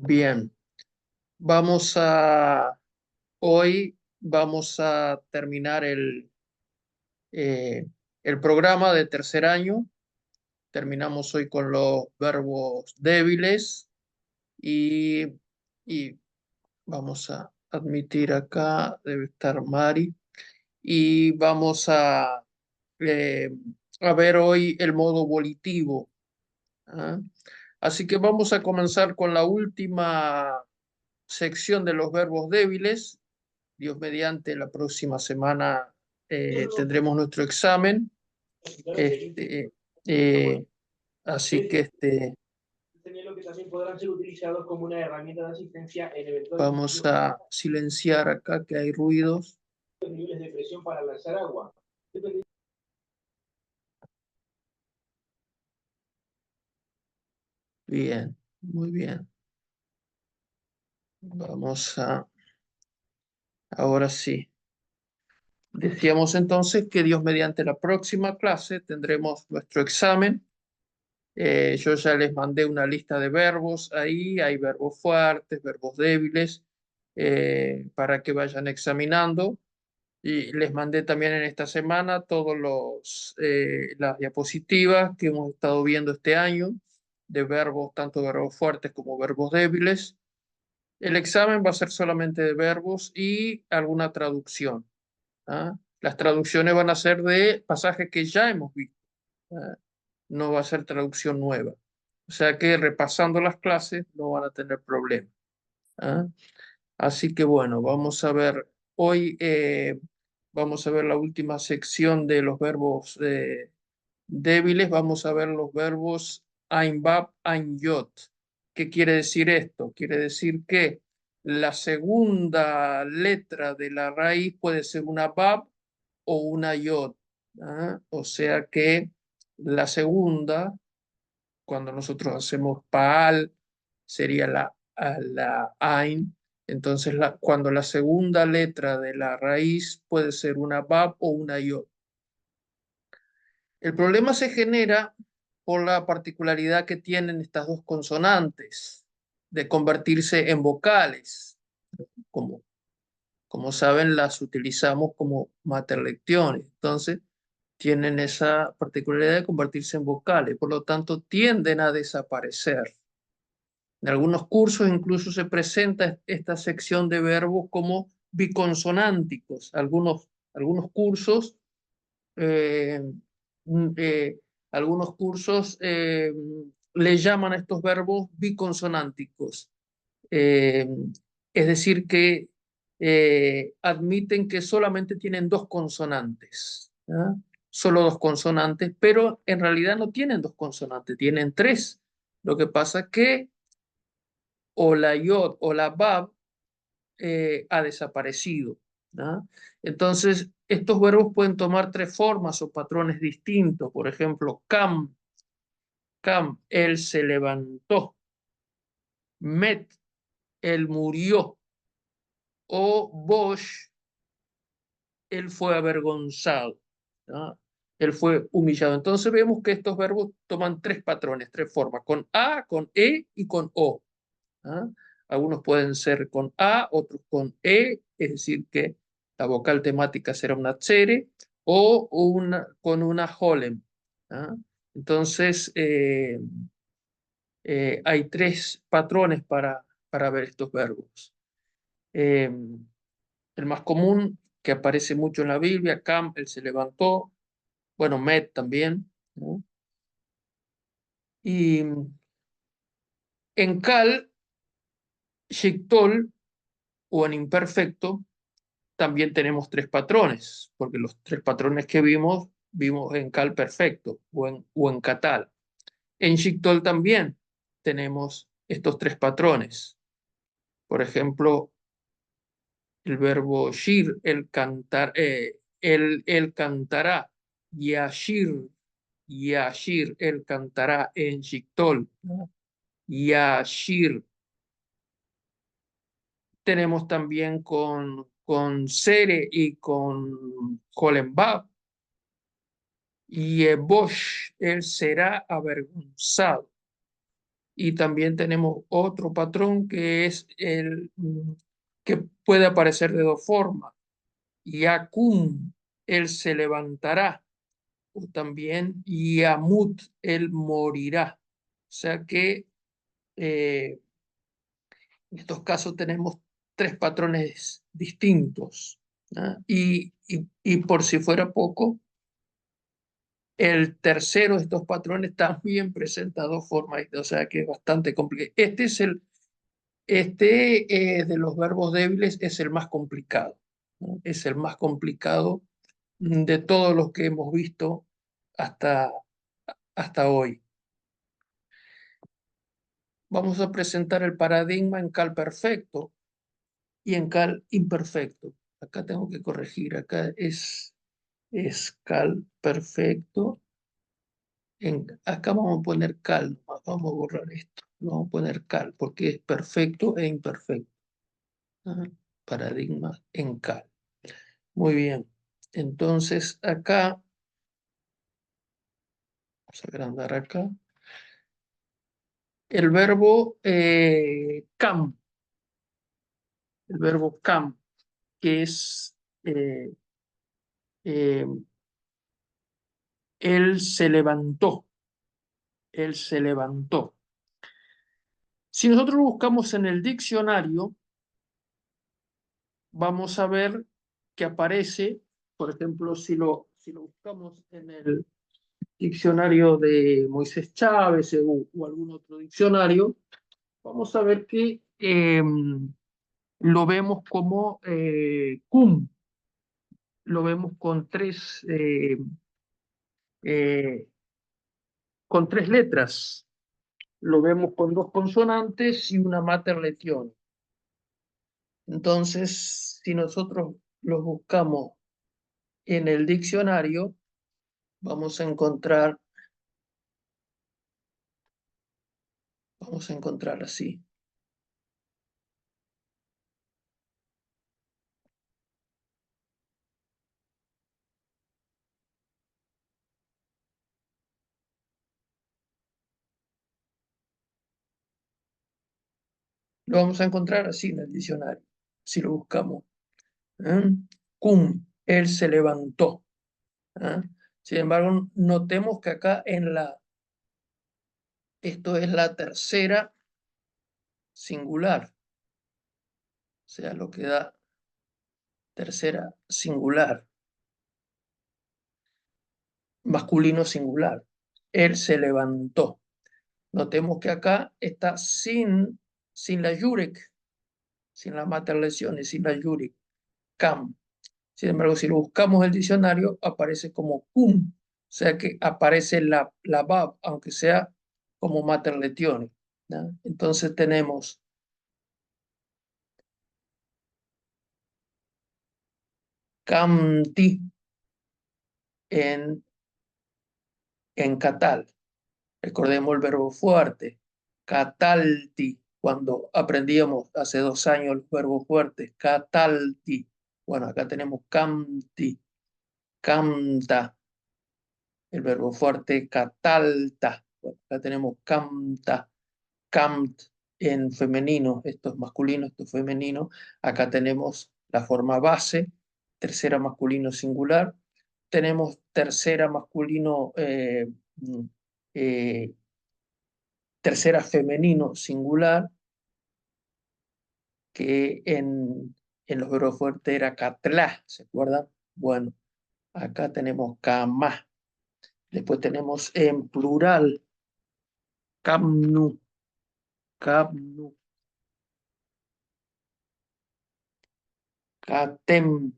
Bien, hoy vamos a terminar eh, el programa de tercer año. Terminamos hoy con los verbos débiles y, y vamos a admitir acá, debe estar Mari, y vamos eh, a ver hoy el modo volitivo. ¿Ah? Así que vamos a comenzar con la última sección de los verbos débiles. Dios mediante, la próxima semana tendremos nuestro examen. Este, eh, así que Teniendo que también podrán ser utilizados como una herramienta de asistencia en eventuales vamos a silenciar acá que hay ruidos. niveles de presión para lanzar agua. Bien, muy bien. Ahora sí. Decíamos entonces que Dios mediante la próxima clase tendremos nuestro examen. Yo ya les mandé una lista de verbos ahí, hay verbos fuertes, verbos débiles, para que vayan examinando. Y les mandé también en esta semana todos las diapositivas que hemos estado viendo este año de verbos, tanto verbos fuertes como verbos débiles. El examen va a ser solamente de verbos y alguna traducción. ¿Ah? Las traducciones van a ser de pasajes que ya hemos visto. ¿Ah? No va a ser traducción nueva. O sea que repasando las clases no van a tener problema. ¿Ah? Así que bueno, vamos a ver hoy, vamos a ver la última sección de los verbos débiles. Vamos a ver los verbos ein Bab, ein Jod. ¿Qué quiere decir esto? Quiere decir que la segunda letra de la raíz puede ser una Bab o una Yod. ¿Ah? O sea que la segunda, cuando nosotros hacemos Paal, sería la Ain. Entonces, cuando la segunda letra de la raíz puede ser una Bab o una Yod. El problema se genera por la particularidad que tienen estas dos consonantes de convertirse en vocales. Como, como saben, las utilizamos como materlecciones. Entonces, tienen esa particularidad de convertirse en vocales, por lo tanto, tienden a desaparecer. En algunos cursos incluso se presenta esta sección de verbos como biconsonánticos. Algunos cursos, eh, mm, eh, algunos cursos le llaman a estos verbos biconsonánticos. Eh, es decir, que admiten que solamente tienen dos consonantes. ¿Ah? Solo dos consonantes, pero en realidad no tienen dos consonantes, tienen tres. Lo que pasa es que o la yod o la bab ha desaparecido. ¿No? Entonces, estos verbos pueden tomar tres formas o patrones distintos. Por ejemplo, cam, él se levantó. Met, él murió. O bosh, él fue avergonzado. ¿No? Él fue humillado. Entonces vemos que estos verbos toman tres patrones, tres formas, con A, con E y con O. ¿Ah? Algunos pueden ser con A, otros con E, es decir, que la vocal temática será una tsere o con una holem. ¿Ah? Entonces, hay tres patrones para ver estos verbos. Eh, el más común, que aparece mucho en la Biblia, Cam, él se levantó, bueno, Met también. ¿No? Y en Cal, Shictol o en imperfecto, también tenemos tres patrones, porque los tres patrones que vimos en cal perfecto o en catal. En Shictol también tenemos estos tres patrones. Por ejemplo, el verbo shir, el cantará, yashir, yashir, el cantará en Shictol, ¿no? Yashir. Tenemos también con Sere y con Holembab. Y Bosch, él será avergonzado. Y también tenemos otro patrón que es que puede aparecer de dos formas. Yakum, él se levantará. O también Yamut, él morirá. O sea que en estos casos tenemos tres patrones distintos. ¿Ah? Y por si fuera poco, el tercero de estos patrones también presenta dos formas, o sea que es bastante complicado. De los verbos débiles es el más complicado, ¿no? Es el más complicado de todos los que hemos visto hasta, hasta hoy. Vamos a presentar el paradigma en cal perfecto y en cal imperfecto. Acá tengo que corregir, acá es cal perfecto. Acá vamos a poner cal, vamos a borrar esto. Vamos a poner cal porque es perfecto e imperfecto. Ajá. Paradigma en cal. Muy bien. Entonces acá, vamos a agrandar acá. El verbo cam, el verbo cam, que es eh, él se levantó, él se levantó. Si nosotros buscamos en el diccionario, vamos a ver que aparece, por ejemplo, si lo buscamos en el diccionario de Moisés Chávez o algún otro diccionario, vamos a ver que lo vemos como cum, lo vemos eh, con tres letras, lo vemos con dos consonantes y una mater lesión. Entonces, si nosotros los buscamos en el diccionario, vamos a encontrar así. Lo vamos a encontrar así en el diccionario, si lo buscamos. ¿Eh? Cum, él se levantó. ¿Eh? Sin embargo, notemos que acá esto es la tercera singular, o sea, lo que da tercera singular, masculino singular. Él se levantó. Notemos que acá está sin la yurek, sin las materlesiones, sin la yurek, cam. Sin embargo, si lo buscamos en el diccionario, aparece como cum, o sea que aparece la bab, aunque sea como materletione. ¿No? Entonces tenemos camti en, en catal. Recordemos el verbo fuerte, catalti, cuando aprendíamos hace 2 años el verbo fuerte, catalti. Bueno, acá tenemos camti, camta, el verbo fuerte, catalta. Bueno, acá tenemos camta, camt en femenino, esto es masculino, esto es femenino. Acá tenemos la forma base, tercera masculino singular. Tenemos tercera masculino, eh, tercera femenino singular, que en los verbos fuertes era catlá, ¿se acuerdan? Bueno, acá tenemos camá. Después tenemos en plural, camnu, camnu, catem,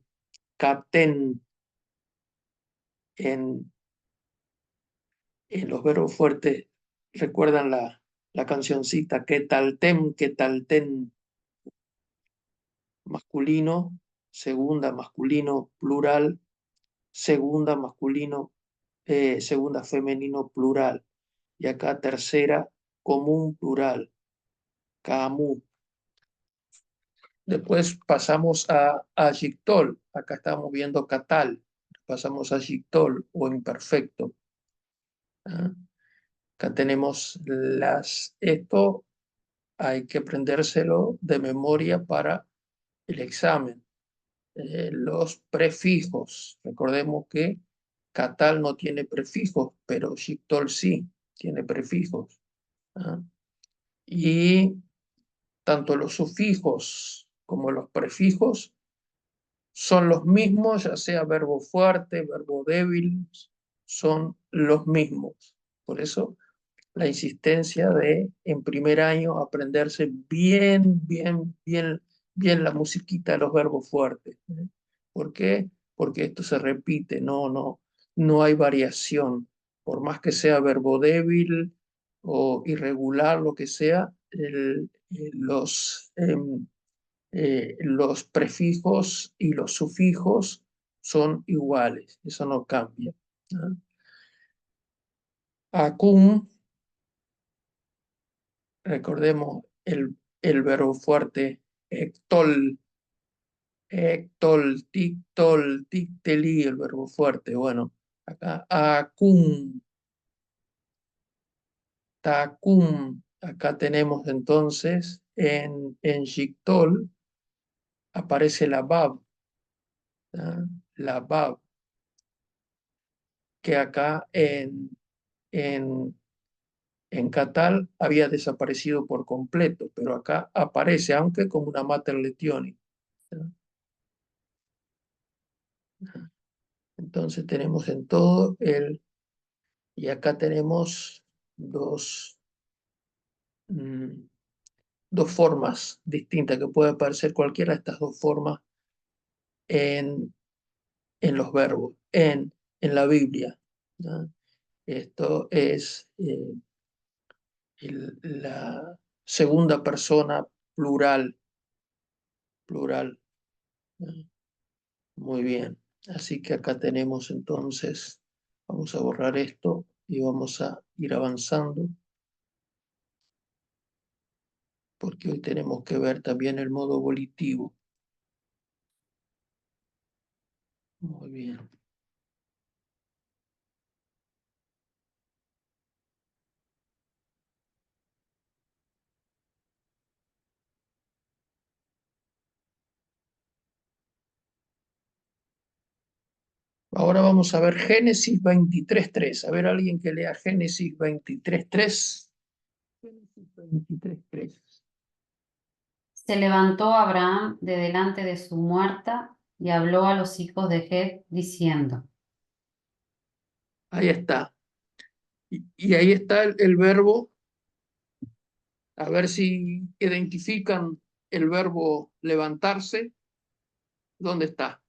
caten, en, en los verbos fuertes. ¿Recuerdan la cancioncita? ¿Qué tal tem? ¿Qué tal ten? Masculino, segunda masculino, plural, segunda masculino, segunda femenino, plural. Y acá tercera común, plural, camu. Después pasamos a Yictol. Acá estamos viendo catal. Pasamos a Yictol o imperfecto. ¿Ah? Acá tenemos esto hay que aprendérselo de memoria para el examen. Los prefijos. Recordemos que Catal no tiene prefijos, pero Chictol sí tiene prefijos. ¿Ah? Y tanto los sufijos como los prefijos son los mismos, ya sea verbo fuerte, verbo débil, son los mismos. Por eso la insistencia de en primer año aprenderse bien la musiquita de los verbos fuertes. ¿Eh? ¿Por qué? Porque esto se repite, no hay variación. Por más que sea verbo débil o irregular, lo que sea, los prefijos y los sufijos son iguales, eso no cambia. ¿Ah? Acum, recordemos el verbo fuerte, ectol, tictol, ticteli, el verbo fuerte. Bueno, acá acum, tacum, acá tenemos entonces en Yictol aparece la bab, ¿ah? La bab, que acá en, en Catal había desaparecido por completo, pero acá aparece, aunque como una mater letioni. ¿Ah? Entonces tenemos en todo y acá tenemos dos, mm, dos formas distintas, que puede aparecer cualquiera de estas dos formas en, en los verbos, en la Biblia. ¿No? Esto es la segunda persona plural, plural. ¿No? Muy bien. Así que acá tenemos entonces, vamos a borrar esto y vamos a ir avanzando, porque hoy tenemos que ver también el modo volitivo. Muy bien. Ahora vamos a ver Génesis 23:3. A ver, alguien que lea Génesis 23:3. Génesis 23:3. Se levantó Abraham de delante de su muerta y habló a los hijos de Het diciendo, Ahí está. Y ahí está el verbo. A ver si identifican el verbo levantarse. ¿Dónde está?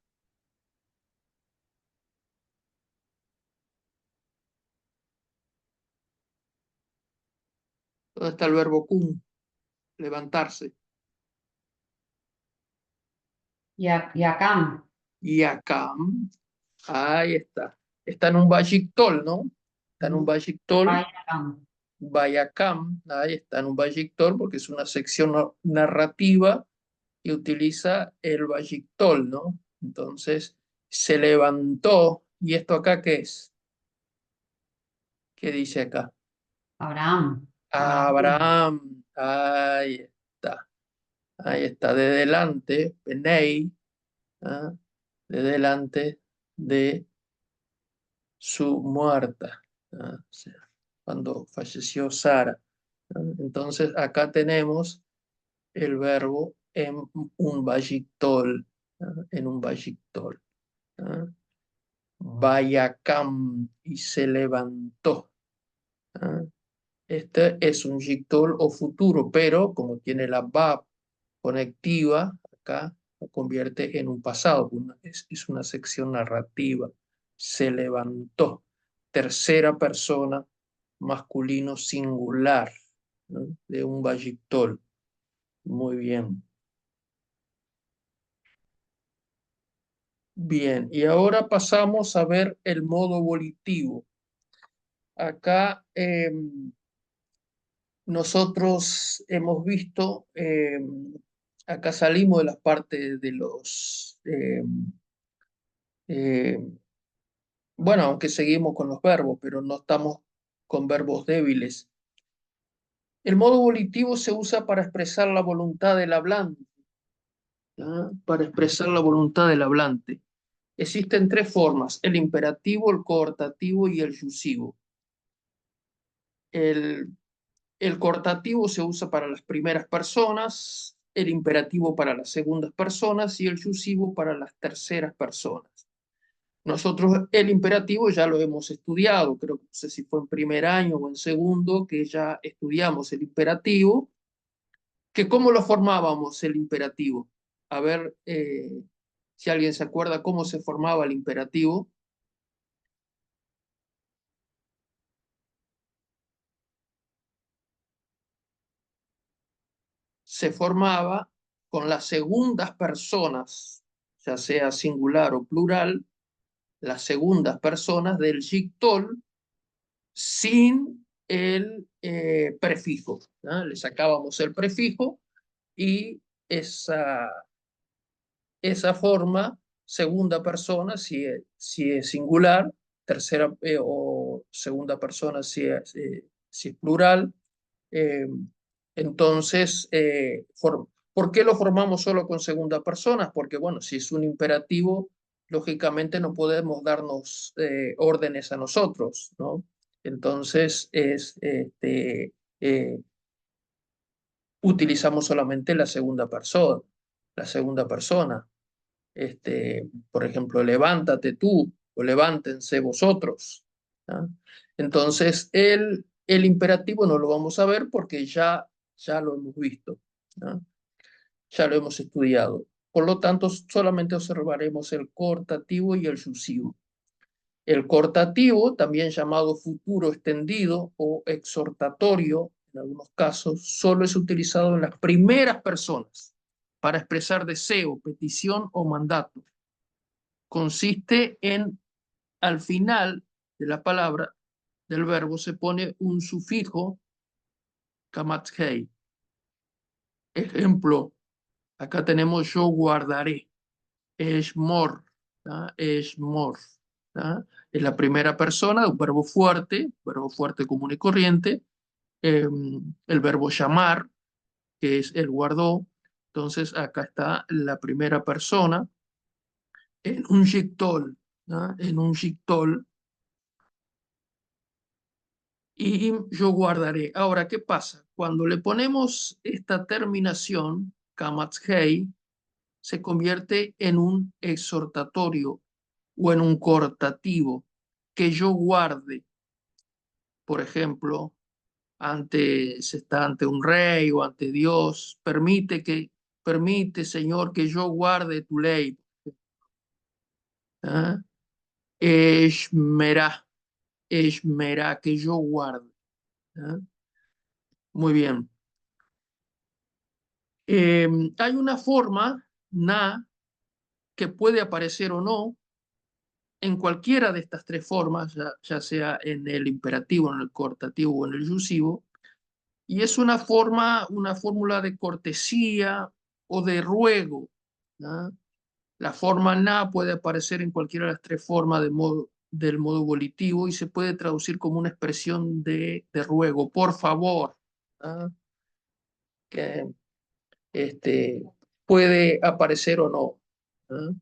¿Dónde está el verbo cum? Levantarse. y Acam, Y acá, ahí está. Está en un Vallictol, ¿no? Está en un Vallictol, Acam. Vallacam, ahí está en un Vallictol porque es una sección narrativa y utiliza el Vallictol, ¿no? Entonces, se levantó. ¿Y esto acá qué es? ¿Qué dice acá? Abraham, Abraham, ahí está. Ahí está, de delante, Penei, ¿ah? De delante de su muerta, ¿ah? O sea, cuando falleció Sara. ¿Ah? Entonces acá tenemos el verbo en un vallitol, ¿ah? En un vallitol. ¿Ah? Vayacam y se levantó. ¿Ah? Este es un yictol o futuro, pero como tiene la bab conectiva, acá lo convierte en un pasado, es una sección narrativa. Se levantó. Tercera persona, masculino singular, ¿no? De un vallitol. Muy bien. Bien, y ahora pasamos a ver el modo volitivo. Acá nosotros hemos visto, acá salimos de las partes de los, bueno, aunque seguimos con los verbos, pero no estamos con verbos débiles. El modo volitivo se usa para expresar la voluntad del hablante, ¿ya? Para expresar la voluntad del hablante. Existen tres formas: el imperativo, el coortativo y el yusivo. El, el coortativo se usa para las primeras personas, el imperativo para las segundas personas y el yusivo para las terceras personas. Nosotros el imperativo ya lo hemos estudiado, creo que no sé si fue en primer año o en segundo, que ya estudiamos el imperativo, que cómo lo formábamos el imperativo. A ver si alguien se acuerda cómo se formaba el imperativo. Se formaba con las segundas personas, ya sea singular o plural, las segundas personas del dictol sin el prefijo, ¿no? Le sacábamos el prefijo y esa forma, segunda persona, si es singular, tercera o segunda persona si es plural. eh, entonces, ¿por qué lo formamos solo con segunda persona? Porque, bueno, si es un imperativo, lógicamente no podemos darnos órdenes a nosotros, ¿no? Entonces, utilizamos solamente la segunda persona, la segunda persona. Por ejemplo, levántate tú o levántense vosotros, ¿ah? Entonces, el imperativo no lo vamos a ver porque ya lo hemos visto, ¿ah? Ya lo hemos estudiado. Por lo tanto, solamente observaremos el cortativo y el yusivo. El cortativo, también llamado futuro extendido o exhortatorio, en algunos casos, solo es utilizado en las primeras personas para expresar deseo, petición o mandato. Consiste en, al final de la palabra, del verbo, se pone un sufijo, kamathei. Ejemplo, acá tenemos yo guardaré, eshmor, ¿tá? Eshmor, ¿tá? Es la primera persona de un verbo fuerte común y corriente. El verbo llamar, que es el guardó. Entonces acá está la primera persona en un yictol, ¿tá? En un yictol, y yo guardaré. Ahora, ¿qué pasa? Cuando le ponemos esta terminación, kamathei, se convierte en un exhortatorio o en un cortativo, que yo guarde. Por ejemplo, se está ante un rey o ante Dios, permite, Señor, que yo guarde tu ley. ¿Ah? Eshmerá, eshmerá, que yo guarde. ¿Ah? Muy bien. Hay una forma, na, que puede aparecer o no en cualquiera de estas tres formas, ya sea en el imperativo, en el cortativo o en el yusivo, y es una fórmula de cortesía o de ruego, ¿no? La forma na puede aparecer en cualquiera de las tres formas del modo volitivo y se puede traducir como una expresión de ruego, por favor, ¿no? Que puede aparecer o no, ¿no?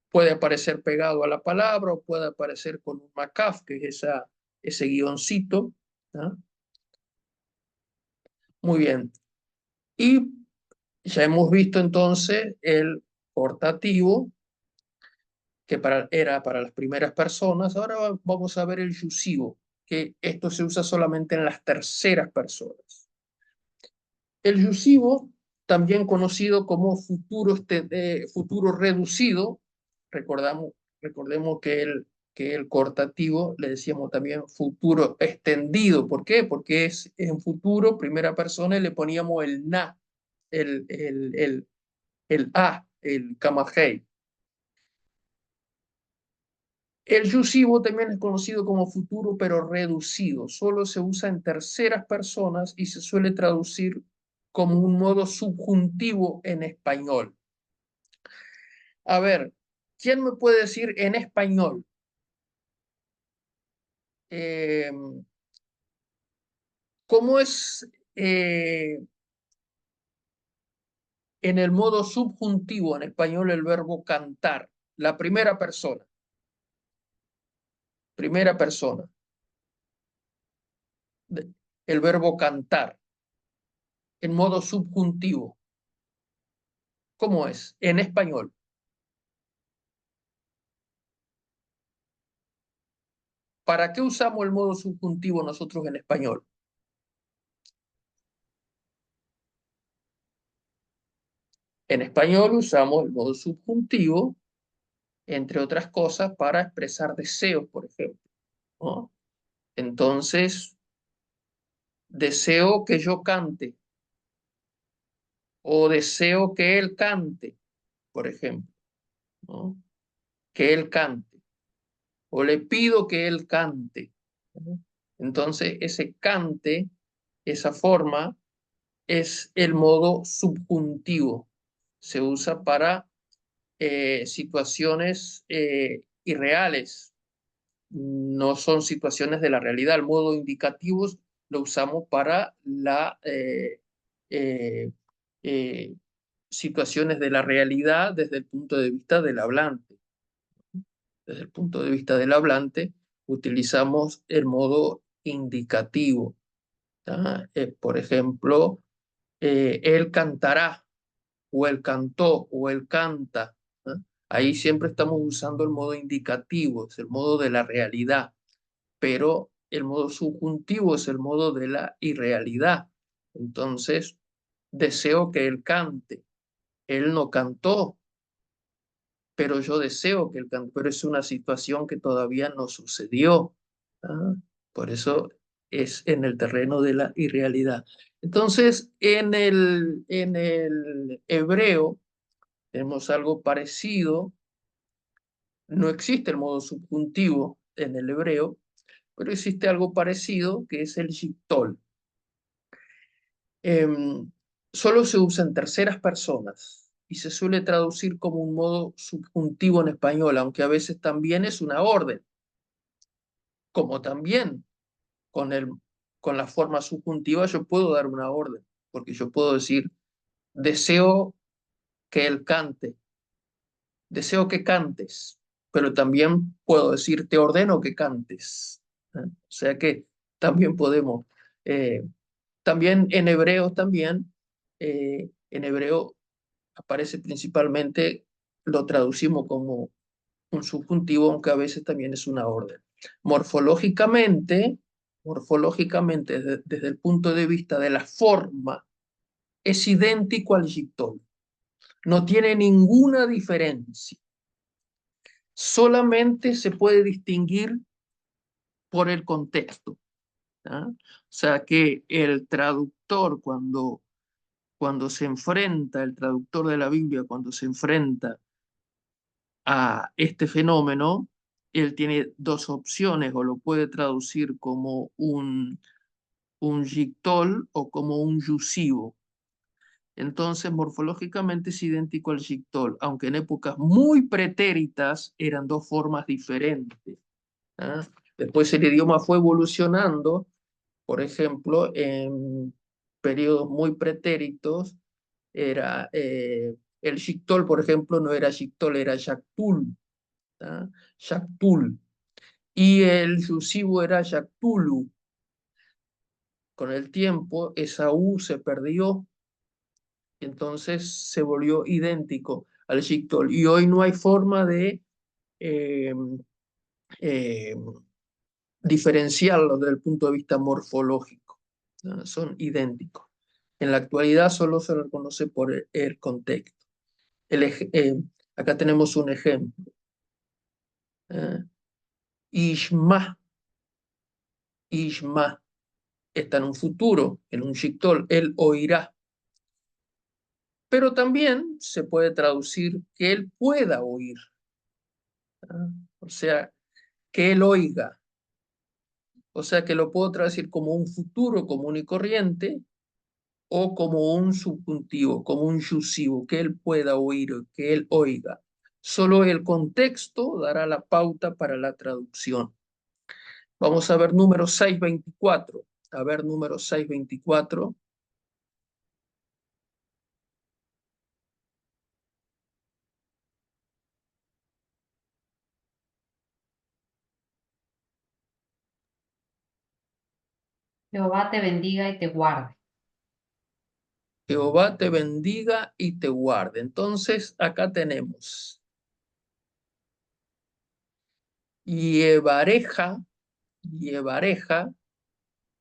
Puede aparecer pegado a la palabra o puede aparecer con un macaf, que es ese guioncito, ¿no? Muy bien. Y ya hemos visto entonces el cortativo, que era para las primeras personas. Ahora vamos a ver el yusivo, que esto se usa solamente en las terceras personas. El yusivo, también conocido como futuro reducido, recordemos que el cortativo le decíamos también futuro extendido. ¿Por qué? Porque es en futuro, primera persona, y le poníamos el na, el a, el kamahei. El yusivo también es conocido como futuro pero reducido. Solo se usa en terceras personas y se suele traducir como un modo subjuntivo en español. A ver, ¿quién me puede decir en español? Eh, ¿Cómo es en el modo subjuntivo en español el verbo cantar? La primera persona, el verbo cantar, en modo subjuntivo. ¿Cómo es en español? ¿Para qué usamos el modo subjuntivo nosotros en español? En español usamos el modo subjuntivo, entre otras cosas, para expresar deseos, por ejemplo, ¿no? Entonces, deseo que yo cante o deseo que él cante, por ejemplo, ¿no? Que él cante o le pido que él cante, ¿no? Entonces, ese cante, esa forma, es el modo subjuntivo. Se usa para situaciones irreales, no son situaciones de la realidad. El modo indicativo lo usamos para la eh, situaciones de la realidad desde el punto de vista del hablante. Desde el punto de vista del hablante, utilizamos el modo indicativo. Por ejemplo, él cantará, o él cantó, o él canta. ¿Ah? Ahí siempre estamos usando el modo indicativo, es el modo de la realidad, pero el modo subjuntivo es el modo de la irrealidad. Entonces, deseo que él cante. Él no cantó, pero yo deseo que él cante, pero es una situación que todavía no sucedió. ¿Ah? Por eso es en el terreno de la irrealidad. Entonces, en el hebreo tenemos algo parecido. No existe el modo subjuntivo en el hebreo, pero existe algo parecido que es el yictol. Solo se usa en terceras personas y se suele traducir como un modo subjuntivo en español, aunque a veces también es una orden, como también con, con la forma subjuntiva yo puedo dar una orden, porque yo puedo decir, deseo que él cante, deseo que cantes, pero también puedo decir, te ordeno que cantes. O sea que también podemos. También en hebreo aparece principalmente, lo traducimos como un subjuntivo, aunque a veces también es una orden. Morfológicamente, morfológicamente desde el punto de vista de la forma, es idéntico al yictol. No tiene ninguna diferencia. Solamente se puede distinguir por el contexto. ¿Ah? O sea que el traductor cuando se enfrenta, el traductor de la Biblia, cuando se enfrenta a este fenómeno, él tiene dos opciones, o lo puede traducir como un yictol o como un yusivo. Entonces, morfológicamente es idéntico al yictol, aunque en épocas muy pretéritas eran dos formas diferentes. ¿Ah? Después el idioma fue evolucionando, por ejemplo, en periodos muy pretéritos, era el Yictol, por ejemplo, no era Yictol, era Yactul, ¿tá? Yactul. Y el Yusibo era Yactulu. Con el tiempo, esa U se perdió, y entonces se volvió idéntico al Yictol. Y hoy no hay forma de eh, eh, diferenciarlos desde el punto de vista morfológico. ¿No? Son idénticos. En la actualidad solo se lo conoce por el contexto. Acá tenemos un ejemplo. Ishma, Ishma, está en un futuro, en un shikol, él oirá. Pero también se puede traducir que él pueda oír. ¿Ah? O sea, que él oiga. O sea, que lo puedo traducir como un futuro común y corriente o como un subjuntivo, como un yusivo, que él pueda oír, que él oiga. Solo el contexto dará la pauta para la traducción. Vamos a ver número 624. A ver, número 624. Jehová te bendiga y te guarde. Jehová te bendiga y te guarde. Entonces, acá tenemos Yevareja, Yevareja.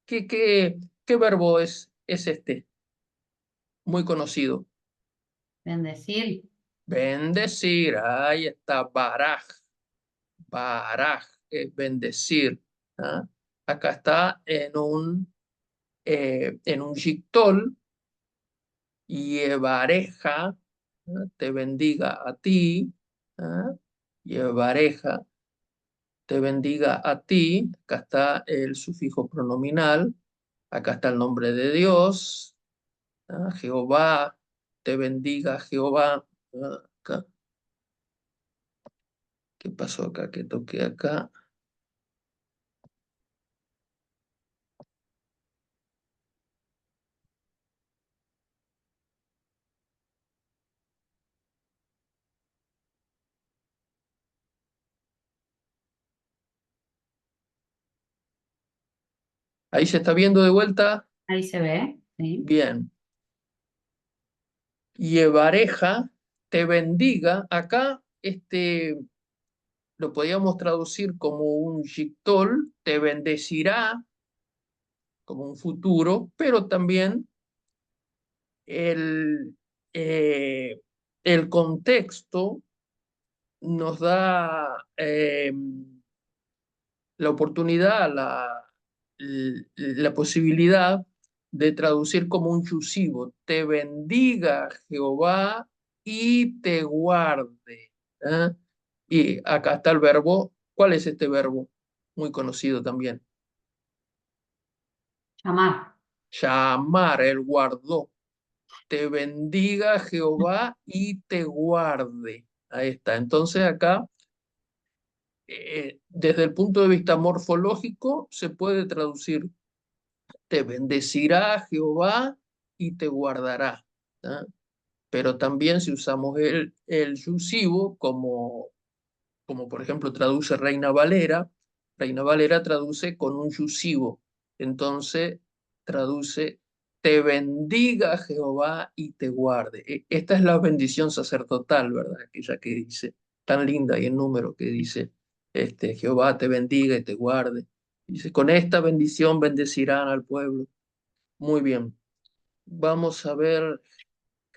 ¿Qué verbo es este? Muy conocido. Bendecir. Bendecir, ahí está, baraj, baraj, bendecir. ¿Ah? Acá está en un yictol, Yevareja, ¿ah? Te bendiga a ti, ¿ah? Yevareja, te bendiga a ti. Acá está el sufijo pronominal, acá está el nombre de Dios, ¿ah? Jehová, te bendiga Jehová. ¿Ah? Acá. ¿Qué pasó acá? ¿Qué toqué acá? Ahí se está viendo de vuelta. Ahí se ve, ¿sí? Bien. Yevareja, te bendiga. Acá lo podríamos traducir como un yictol, te bendecirá, como un futuro, pero también el, eh, el contexto nos da la oportunidad, la posibilidad de traducir como un chusivo. Te bendiga Jehová y te guarde. ¿Ah? Y acá está el verbo. ¿Cuál es este verbo? Muy conocido también. Llamar. Llamar, él guardó. Te bendiga Jehová y te guarde. Ahí está. Entonces acá, desde el punto de vista morfológico, se puede traducir: te bendecirá Jehová y te guardará. ¿Ah? Pero también si usamos el yusivo, como por ejemplo traduce Reina Valera traduce con un yusivo. Entonces traduce: te bendiga Jehová y te guarde. Esta es la bendición sacerdotal, ¿verdad? Aquella que dice, tan linda y el número que dice, Jehová te bendiga y te guarde. Dice, con esta bendición bendecirán al pueblo. Muy bien. Vamos a ver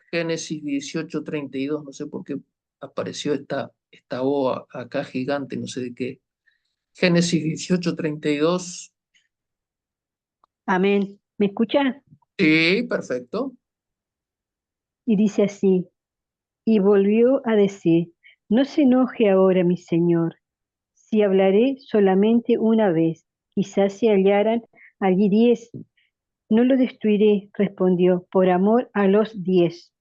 Génesis 18:32. No sé por qué apareció esta O acá gigante, no sé de qué. Génesis 18:32. Amén. ¿Me escuchan? Sí, perfecto. Y dice así, y volvió a decir, no se enoje ahora mi señor, si hablaré solamente una vez, quizás se hallaran allí 10. No lo destruiré, respondió, por amor a los 10.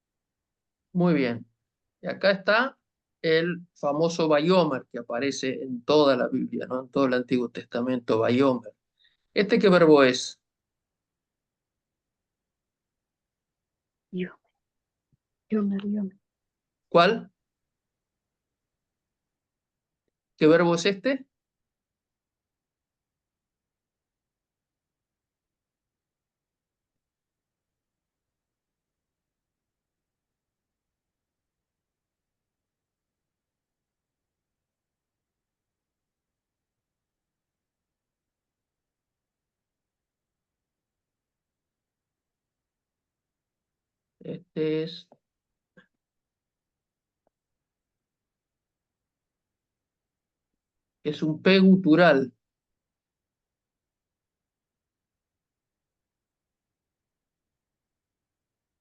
Muy bien. Y acá está el famoso Bayomer que aparece en toda la Biblia, ¿no? En todo el Antiguo Testamento, Bayomer. ¿Qué verbo es? Yo. ¿Cuál? ¿Qué verbo es este? Este es un P gutural.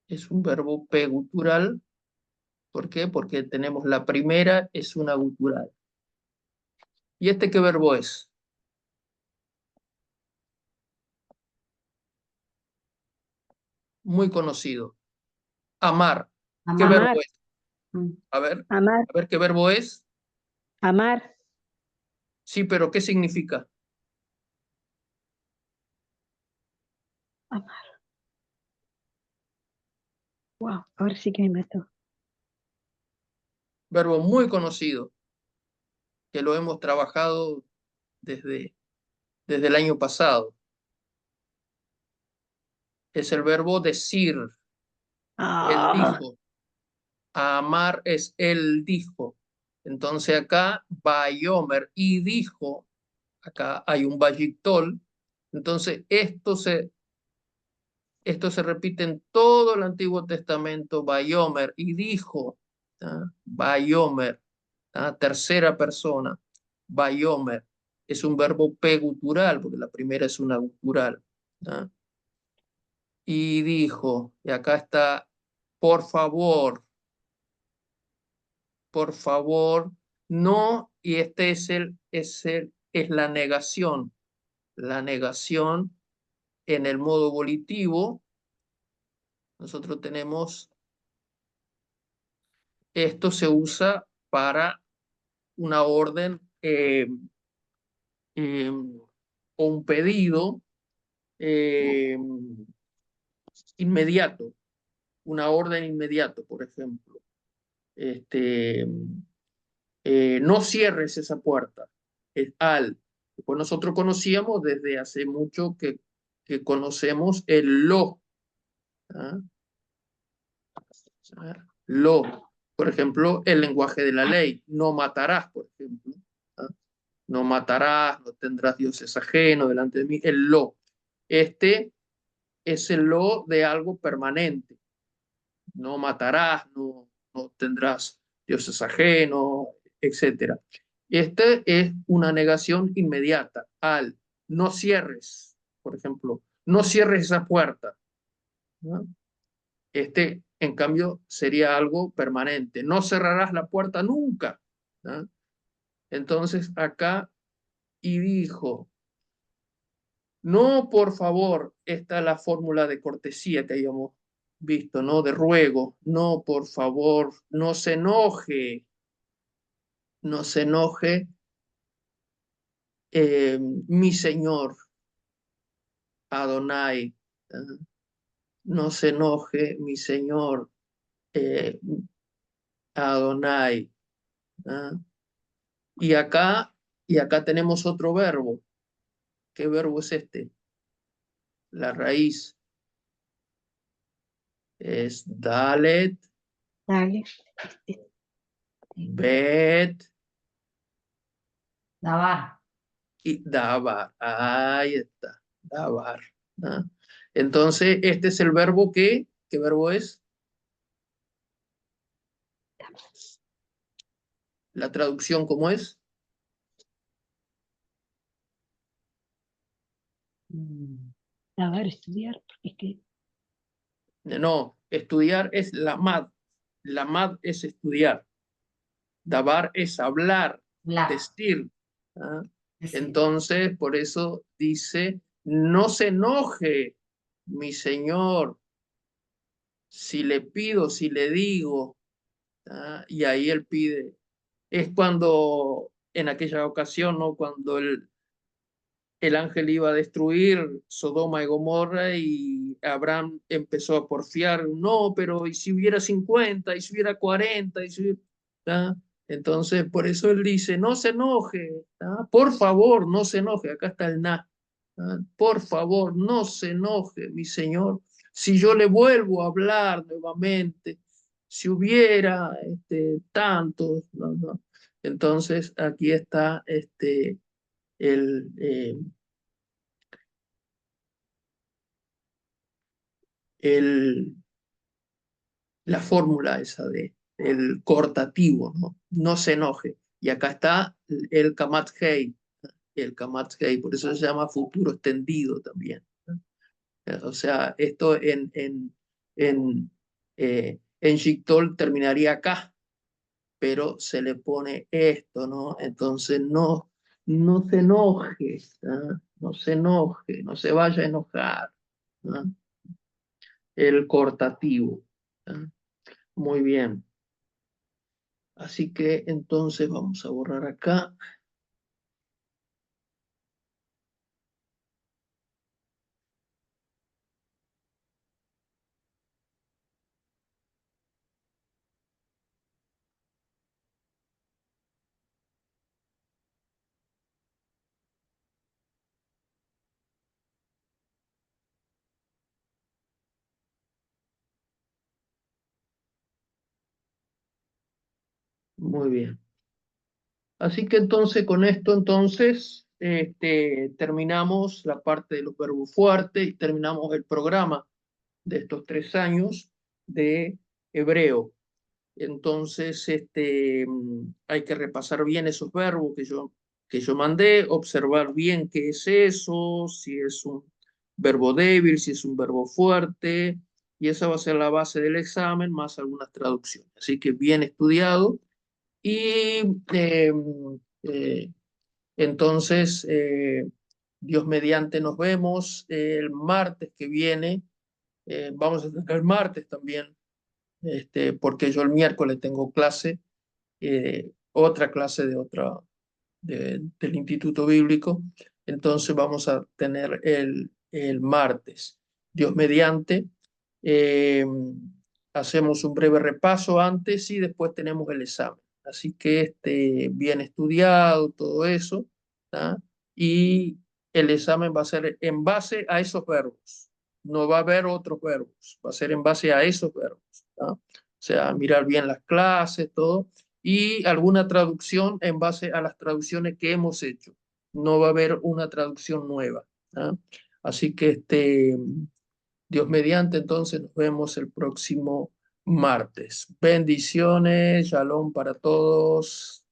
Es un verbo P gutural. ¿Por qué? Porque tenemos la primera, es una gutural. ¿Y qué verbo es? Muy conocido. Amar. ¿Qué Amar. verbo Amar, es? amar, A ver qué verbo es. amar, Sí, pero ¿qué significa? Amar. Wow, ahora sí que me mató. Verbo muy conocido, que lo hemos trabajado desde el año pasado. Es el verbo decir. Él Ah, dijo. Amar es él dijo. Entonces acá, Bayomer, y dijo, acá hay un Bayictol. Entonces esto se repite en todo el Antiguo Testamento, Bayomer, y dijo, ¿ah? Bayomer, ¿ah? Tercera persona, Bayomer. Es un verbo pegutural, porque la primera es una gutural. ¿Ah? Y dijo, y acá está, por favor, no, y este es la negación en el modo volitivo. Nosotros tenemos, esto se usa para una orden o un pedido eh, inmediato, una orden inmediato, por ejemplo. Este, no cierres esa puerta, es al. Pues nosotros conocíamos desde hace mucho que conocemos el lo. ¿Ah? A ver, lo, por ejemplo, el lenguaje de la ley, no matarás, por ejemplo. ¿Ah? No matarás, no tendrás dioses ajenos delante de mí, el lo. Este es el lo de algo permanente. No matarás, no tendrás dioses ajenos, etcétera. Este es una negación inmediata al no cierres, por ejemplo, no cierres esa puerta, ¿no? Este, en cambio, sería algo permanente. No cerrarás la puerta nunca, ¿no? Entonces, acá, y dijo, no, por favor, esta es la fórmula de cortesía que habíamos visto, ¿no? De ruego, no, por favor, no se enoje, no se enoje mi Señor Adonai, ¿eh? No se enoje mi Señor eh, Adonai. ¿Eh? Y acá, y acá tenemos otro verbo. ¿Qué verbo es este? La raíz es dalet, dale. bet Dabar. y dabar. Ahí está, dabar. ¿Ah? Entonces, este es el verbo que, ¿qué verbo es? La traducción, ¿cómo es? Saber estudiar, porque es que No, estudiar es la mad. La mad es estudiar. Dabar es hablar, Bla. decir. ¿Ah? Decir. Entonces, por eso dice, no se enoje, mi señor, si le pido, si le digo. ¿Ah? Y ahí él pide. Es cuando, en aquella ocasión, ¿no? Cuando el ángel iba a destruir Sodoma y Gomorra y Abraham empezó a porfiar, no, pero ¿y si hubiera 50? ¿Y si hubiera 40? ¿Y si hubiera... ¿Ah? Entonces, por eso él dice, no se enoje, ¿ah? Por favor, no se enoje, acá está el na. ¿Ah? Por favor, no se enoje, mi señor, si yo le vuelvo a hablar nuevamente, si hubiera tantos, ¿no? ¿No? Entonces, aquí está el, el, la fórmula esa del cortativo, ¿no? No se enoje. Y acá está el Kamat Hei, el Kamat Hei, por eso se llama futuro extendido también, ¿no? O sea, esto en Yictol terminaría acá, pero se le pone esto, ¿no? Entonces no se enoje, ¿no? No se enoje, no se vaya a enojar, ¿no? El cortativo, ¿no? Muy bien. Así que entonces vamos a borrar acá. Muy bien. Así que entonces con esto entonces terminamos la parte de los verbos fuertes y terminamos el programa de estos 3 años de hebreo. Entonces hay que repasar bien esos verbos que yo mandé, observar bien qué es eso, si es un verbo débil, si es un verbo fuerte, y esa va a ser la base del examen más algunas traducciones. Así que bien estudiado. Y eh, entonces, Dios mediante, nos vemos el martes que viene. Vamos a tener el martes también, porque yo el miércoles tengo clase, otra clase del Instituto Bíblico. Entonces vamos a tener el martes. Dios mediante. eh, Hacemos un breve repaso antes y después tenemos el examen. Así que bien estudiado, todo eso, ¿tá? Y el examen va a ser en base a esos verbos. No va a haber otros verbos, va a ser en base a esos verbos, ¿tá? O sea, mirar bien las clases, todo, y alguna traducción en base a las traducciones que hemos hecho. No va a haber una traducción nueva, ¿tá? Así que Dios mediante, entonces nos vemos el próximo martes. Bendiciones, shalom para todos.